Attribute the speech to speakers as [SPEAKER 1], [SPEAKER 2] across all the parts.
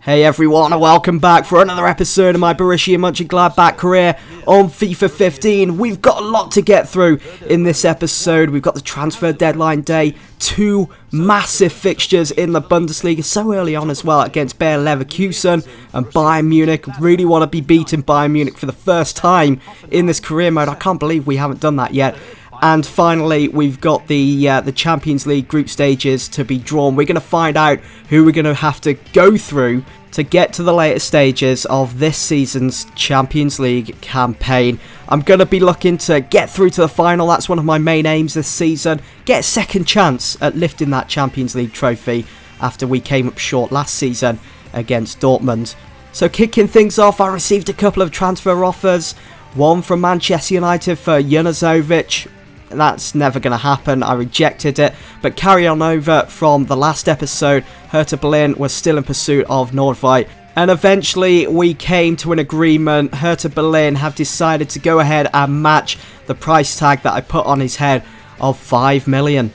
[SPEAKER 1] Hey everyone, and welcome back for another episode of my Borussia M'Gladbach career on FIFA 15. We've got a lot to get through in this episode. We've got the transfer deadline day, two massive fixtures in the Bundesliga so early on as well against Bayer Leverkusen and Bayern Munich. Really want to be beating Bayern Munich for the first time in this career mode. I can't believe we haven't done that yet. And finally, we've got the Champions League group stages to be drawn. We're going to find out who we're going to have to go through to get to the later stages of this season's Champions League campaign. I'm going to be looking to get through to the final. That's one of my main aims this season. Get a second chance at lifting that Champions League trophy after we came up short last season against Dortmund. So kicking things off, I received a couple of transfer offers. One from Manchester United for Junuzovic. That's never going to happen. I rejected it. But carry on over from the last episode, Hertha Berlin was still in pursuit of Nordveit. And eventually we came to an agreement. Hertha Berlin have decided to go ahead and match the price tag that I put on his head of 5 million.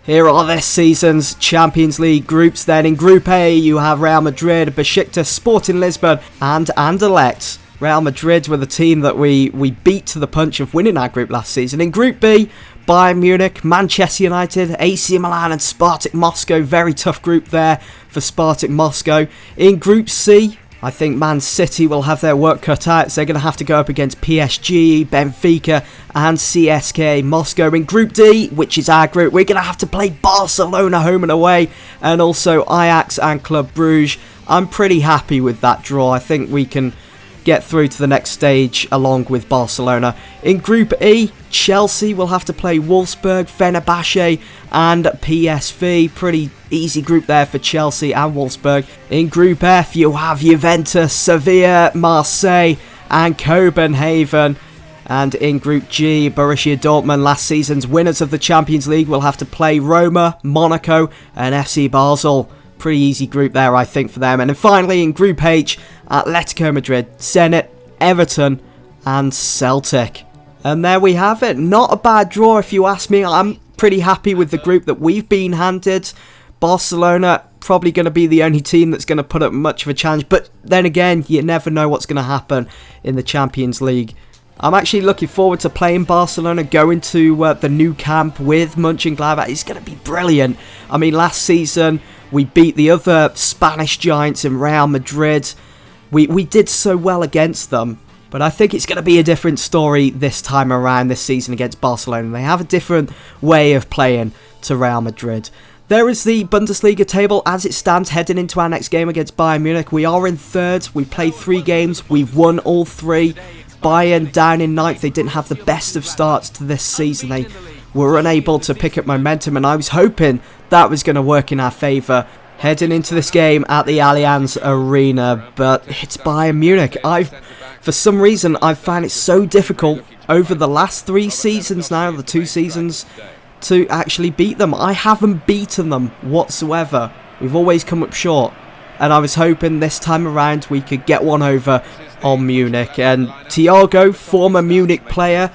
[SPEAKER 1] Here are this season's Champions League groups then. In Group A you have Real Madrid, Besiktas, Sporting Lisbon and Anderlecht. Real Madrid were the team that we beat to the punch of winning our group last season. In Group B, Bayern Munich, Manchester United, AC Milan and Spartak Moscow. Very tough group there for Spartak Moscow. In Group C, I think Man City will have their work cut out. So they're going to have to go up against PSG, Benfica and CSKA Moscow. In Group D, which is our group, we're going to have to play Barcelona home and away. And also Ajax and Club Brugge. I'm pretty happy with that draw. I think we can get through to the next stage along with Barcelona. In Group E, Chelsea will have to play Wolfsburg, Fenerbahce and PSV. Pretty easy group there for Chelsea and Wolfsburg. In Group F, you have Juventus, Sevilla, Marseille and Copenhagen. And in Group G, Borussia Dortmund, last season's winners of the Champions League, will have to play Roma, Monaco and FC Basel. Pretty easy group there, I think, for them. And then finally, in Group H, Atletico Madrid, Zenit, Everton and Celtic. And there we have it. Not a bad draw, if you ask me. I'm pretty happy with the group that we've been handed. Barcelona probably going to be the only team that's going to put up much of a challenge. But then again, you never know what's going to happen in the Champions League. I'm actually looking forward to playing Barcelona, going to the new camp with Mönchengladbach. It's going to be brilliant. I mean, last season we beat the other Spanish giants in Real Madrid. We did so well against them. But I think it's going to be a different story this time around this season against Barcelona. They have a different way of playing to Real Madrid. There is the Bundesliga table as it stands heading into our next game against Bayern Munich. We are in third. We've played 3 games. We've won all 3. Bayern down in 9th. They didn't have the best of starts to this season. They were unable to pick up momentum, and I was hoping that was going to work in our favour heading into this game at the Allianz Arena. But it's Bayern Munich. For some reason, I've found it so difficult over the last 3 seasons now, the 2 seasons, to actually beat them. I haven't beaten them whatsoever. We've always come up short. And I was hoping this time around we could get one over on Munich. And Thiago, former Munich player,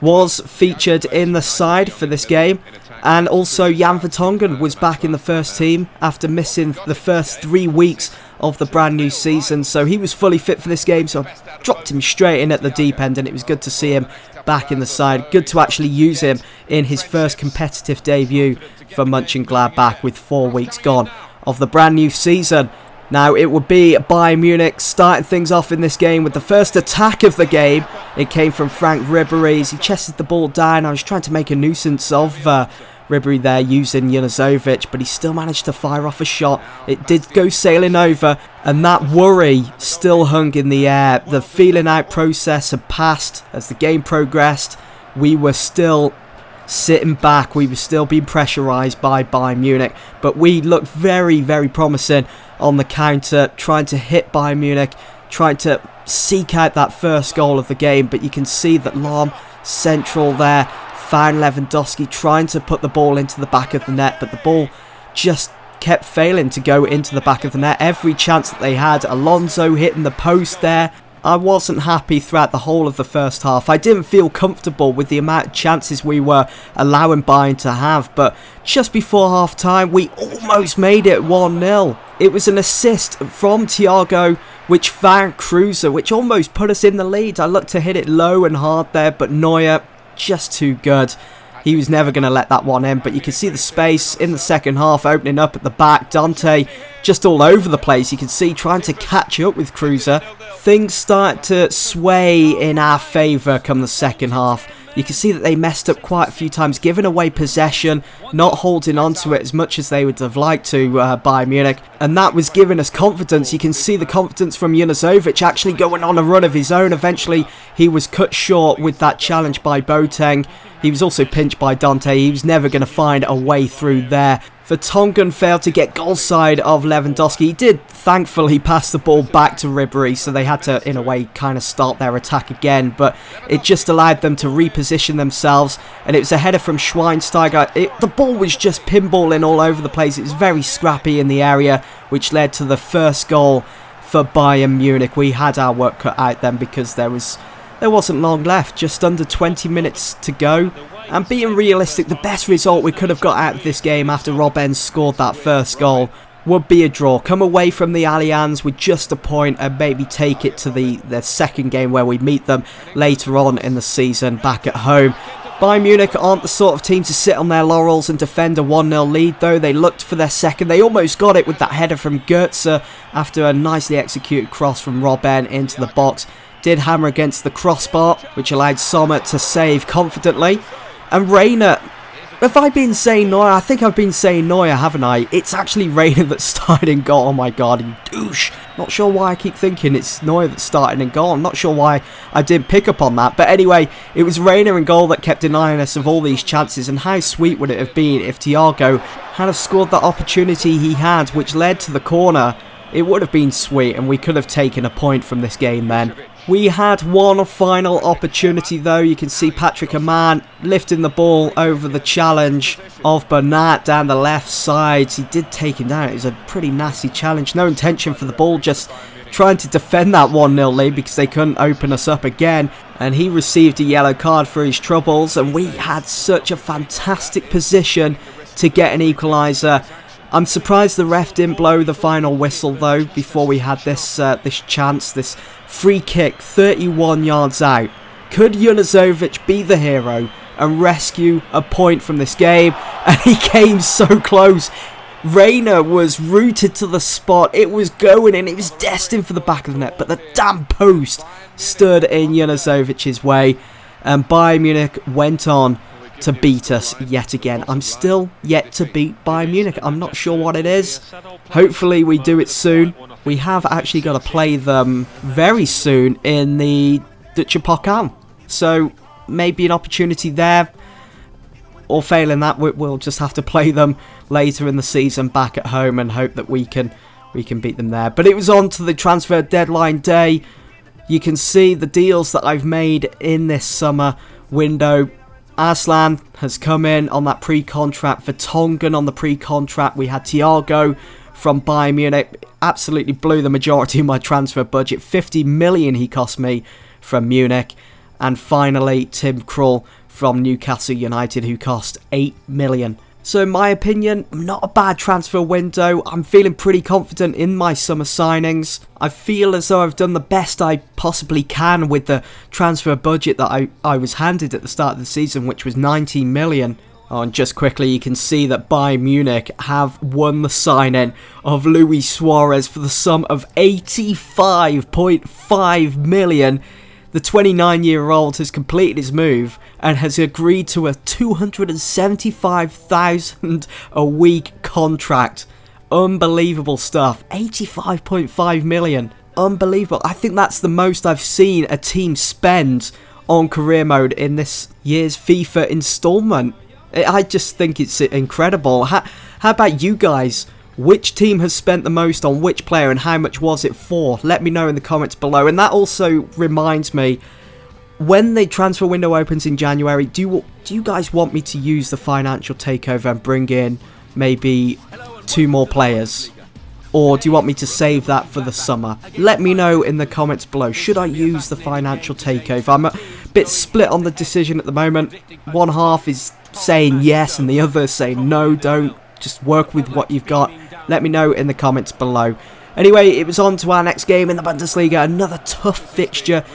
[SPEAKER 1] was featured in the side for this game. And also Jan Vertonghen was back in the first team after missing the first 3 weeks of the brand new season. So he was fully fit for this game, so I dropped him straight in at the deep end, and it was good to see him back in the side. Good to actually use him in his first competitive debut for Mönchengladbach with 4 weeks gone of the brand new season. Now it would be Bayern Munich starting things off in this game with the first attack of the game. It came from Frank Ribéry as he chested the ball down. I was trying to make a nuisance of Ribéry there using Junuzovic, but he still managed to fire off a shot. It did go sailing over, and that worry still hung in the air. The feeling out process had passed as the game progressed. We were still sitting back. We were still being pressurised by Bayern Munich, but we looked very, very promising on the counter, trying to hit Bayern Munich, trying to seek out that first goal of the game. But you can see that Lahm central there found Lewandowski trying to put the ball into the back of the net, but the ball just kept failing to go into the back of the net. Every chance that they had, Alonso hitting the post there. I wasn't happy throughout the whole of the first half. I didn't feel comfortable with the amount of chances we were allowing Bayern to have, but just before half time we almost made it 1-0. It was an assist from Thiago which found Kruse, which almost put us in the lead. I looked to hit it low and hard there, but Neuer just too good. He was never going to let that one in, but you can see the space in the second half opening up at the back. Dante just all over the place. You can see trying to catch up with Kruse. Things start to sway in our favour come the second half. You can see that they messed up quite a few times, giving away possession, not holding on to it as much as they would have liked to, Bayern Munich. And that was giving us confidence. You can see the confidence from Junuzovic actually going on a run of his own. Eventually, he was cut short with that challenge by Boateng. He was also pinched by Dante. He was never going to find a way through there. Vertonghen failed to get goal side of Lewandowski. He did thankfully pass the ball back to Ribery, so they had to, in a way, kind of start their attack again. But it just allowed them to reposition themselves. And it was a header from Schweinsteiger. The ball was just pinballing all over the place. It was very scrappy in the area, which led to the first goal for Bayern Munich. We had our work cut out then because there wasn't long left, just under 20 minutes to go. And being realistic, the best result we could have got out of this game after Robben scored that first goal would be a draw. Come away from the Allianz with just a point and maybe take it to the second game where we meet them later on in the season back at home. Bayern Munich aren't the sort of team to sit on their laurels and defend a 1-0 lead, though. They looked for their second. They almost got it with that header from Goetze after a nicely executed cross from Robben into the box. Did hammer against the crossbar, which allowed Sommer to save confidently. And Reina, have I been saying Neuer? I think I've been saying Neuer, haven't I? It's actually Reina that started in goal. Oh my god, you douche. Not sure why I keep thinking it's Neuer that started in goal. I'm not sure why I didn't pick up on that. But anyway, it was Reina in goal that kept denying us of all these chances. And how sweet would it have been if Thiago had have scored that opportunity he had, which led to the corner. It would have been sweet, and we could have taken a point from this game then. We had one final opportunity though. You can see Patrick Amann lifting the ball over the challenge of Bernat down the left side. He did take him down. It was a pretty nasty challenge. No intention for the ball, just trying to defend that 1-0 lead because they couldn't open us up again. And he received a yellow card for his troubles, and we had such a fantastic position to get an equaliser. I'm surprised the ref didn't blow the final whistle though before we had this chance, this free kick 31 yards out. Could Junuzovic be the hero and rescue a point from this game? And he came so close. Reina was rooted to the spot. It was going in. It was destined for the back of the net, but the damn post stood in Junuzovic's way, and Bayern Munich went on to beat us yet again. I'm still yet to beat Bayern Munich. I'm not sure what it is. Hopefully we do it soon. We have actually got to play them very soon in the Deutsche Pokal. So maybe an opportunity there. Or failing that, we'll just have to play them later in the season back at home and hope that we can beat them there. But it was on to the transfer deadline day. You can see the deals that I've made in this summer window. Aslan has come in on that pre-contract. Vertonghen on the pre-contract. We had Thiago from Bayern Munich. Absolutely blew the majority of my transfer budget. 50 million he cost me from Munich. And finally, Tim Krul from Newcastle United, who cost 8 million. So in my opinion, not a bad transfer window. I'm feeling pretty confident in my summer signings. I feel as though I've done the best I possibly can with the transfer budget that I was handed at the start of the season, which was 19 million. Oh, and just quickly, you can see that Bayern Munich have won the signing of Luis Suarez for the sum of 85.5 million. The 29-year-old has completed his move and has agreed to a 275,000 a week contract. Unbelievable stuff. 85.5 million. Unbelievable. I think that's the most I've seen a team spend on career mode in this year's FIFA installment. I just think it's incredible. How about you guys? Which team has spent the most on which player and how much was it for? Let me know in the comments below. And that also reminds me, when the transfer window opens in January, do you guys want me to use the financial takeover and bring in maybe 2 more players? Or do you want me to save that for the summer? Let me know in the comments below. Should I use the financial takeover? I'm a bit split on the decision at the moment. One half is saying yes and the other saying no, don't. Just work with what you've got Let me know in the comments below. Anyway, it was on to our next game in the Bundesliga. Another tough fixture.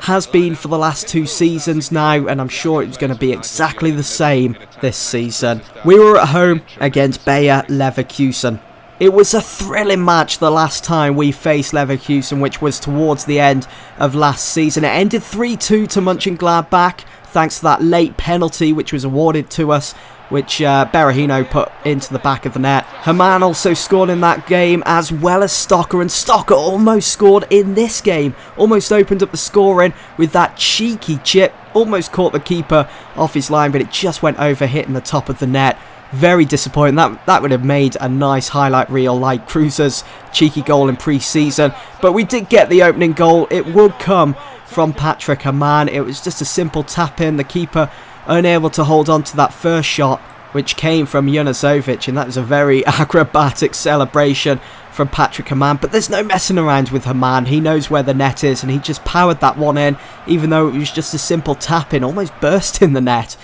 [SPEAKER 1] Has been for the last 2 seasons now, and I'm sure it's going to be exactly the same this season. We were at home against Bayer Leverkusen. It was a thrilling match the last time we faced Leverkusen, which was towards the end of last season. It ended 3-2 to Mönchengladbach, thanks to that late penalty which was awarded to us, which Berahino put into the back of the net. Herman also scored in that game, as well as Stocker, and Stocker almost scored in this game. Almost opened up the scoring with that cheeky chip. Almost caught the keeper off his line, but it just went over, hitting the top of the net. Very disappointing. That would have made a nice highlight reel like Kreuser's cheeky goal in pre-season. But we did get the opening goal. It would come from Patrick Herman. It was just a simple tap in. The keeper unable to hold on to that first shot, which came from Junuzovic, and that was a very acrobatic celebration from Patrick Herman. But there's no messing around with Herman. He knows where the net is, and he just powered that one in, even though it was just a simple tap in, almost burst in the net.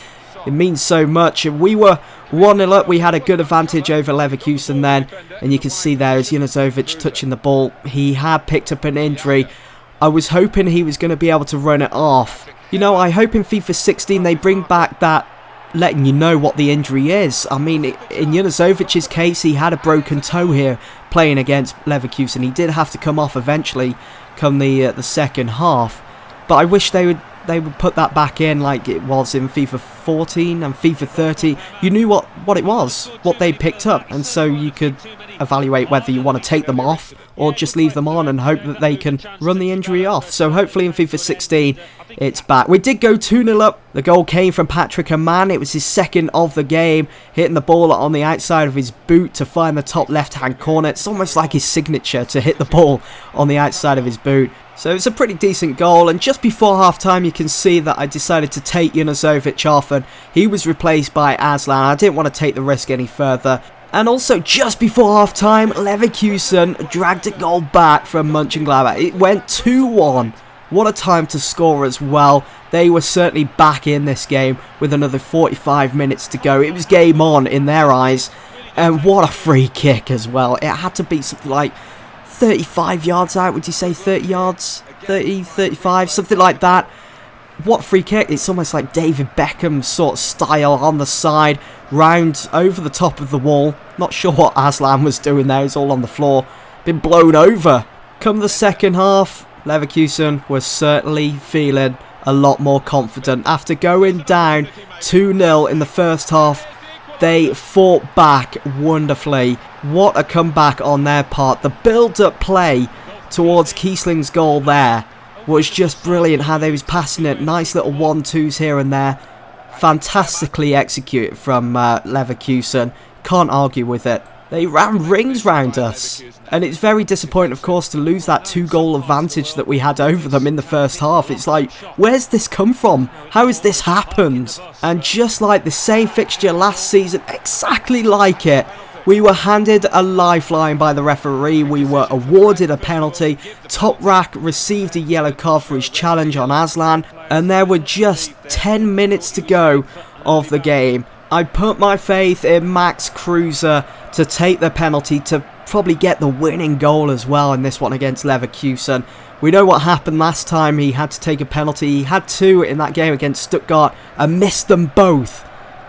[SPEAKER 1] It means so much. We were 1-0 up. We had a good advantage over Leverkusen then, and you can see there as Junuzovic touching the ball, he had picked up an injury. I was hoping he was going to be able to run it off. You know, I hope in FIFA 16 they bring back that letting you know what the injury is. I mean, in Junuzovic's case, he had a broken toe here playing against Leverkusen. He did have to come off eventually come the second half. But I wish they would put that back in like it was in FIFA 14 and FIFA 30. You knew what it was, what they picked up, and so you could evaluate whether you want to take them off or just leave them on and hope that they can run the injury off. So hopefully in FIFA 16 it's back. We did go 2-0 up. The goal came from Patrick Herman. It was his second of the game, hitting the ball on the outside of his boot to find the top left-hand corner. It's almost like his signature to hit the ball on the outside of his boot. So it's a pretty decent goal, and just before half-time you can see that I decided to take Junuzovic off, and he was replaced by Aslan. I didn't want to take the risk any further. And also, just before half-time, Leverkusen dragged a goal back from Mönchengladbach. It went 2-1. What a time to score as well. They were certainly back in this game with another 45 minutes to go. It was game on in their eyes. And what a free kick as well. It had to be something like 35 yards out. Would you say 30 yards? 30, 35, something like that. What free kick. It's almost like David Beckham sort of style on the side, round over the top of the wall. Not sure what Aslan was doing there. He's all on the floor. Been blown over. Come the second half, Leverkusen was certainly feeling a lot more confident. After going down 2-0 in the first half, they fought back wonderfully. What a comeback on their part. The build-up play towards Kiesling's goal there was just brilliant. How they was passing it. Nice little 1-2s here and there. Fantastically executed from Leverkusen. Can't argue with it. They ran rings round us. And it's very disappointing, of course, to lose that 2-goal advantage that we had over them in the first half. It's like, where's this come from? How has this happened? And just like the same fixture last season, exactly like it, we were handed a lifeline by the referee. We were awarded a penalty. Toprak received a yellow card for his challenge on Aslan. And there were just 10 minutes to go of the game. I put my faith in Max Kreuser to take the penalty, to probably get the winning goal as well in this one against Leverkusen. We know what happened last time. He had to take a penalty. He had 2 in that game against Stuttgart and missed them both.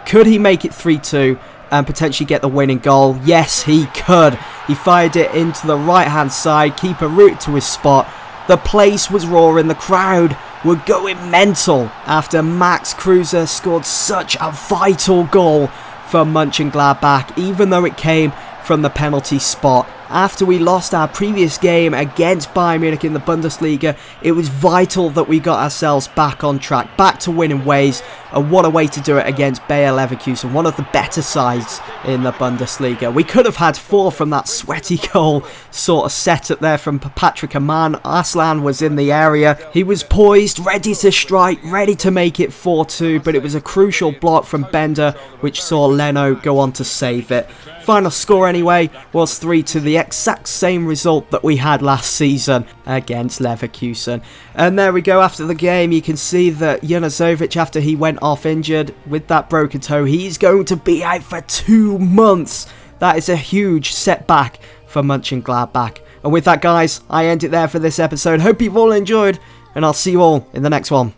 [SPEAKER 1] Could he make it 3-2 and potentially get the winning goal? Yes, he could. He fired it into the right-hand side. Keeper rooted to his spot. The place was roaring. The crowd were going mental after Max Kreuser scored such a vital goal for Mönchengladbach, even though it came from the penalty spot. After we lost our previous game against Bayern Munich in the Bundesliga, it was vital that we got ourselves back on track, back to winning ways, and what a way to do it against Bayer Leverkusen, one of the better sides in the Bundesliga. We could have had 4 from that sweaty goal sort of setup there from Patrick Herman. Aslan was in the area. He was poised, ready to strike, ready to make it 4-2, but it was a crucial block from Bender, which saw Leno go on to save it. Final score anyway was 3-2, the exact same result that we had last season against Leverkusen. And there we go. After the game, you can see that Junuzovic, after he went off injured with that broken toe, he's going to be out for 2 months. that is a huge setback for Mönchengladbach. And with that, guys, I end it there for this episode. Hope you've all enjoyed, and I'll see you all in the next one.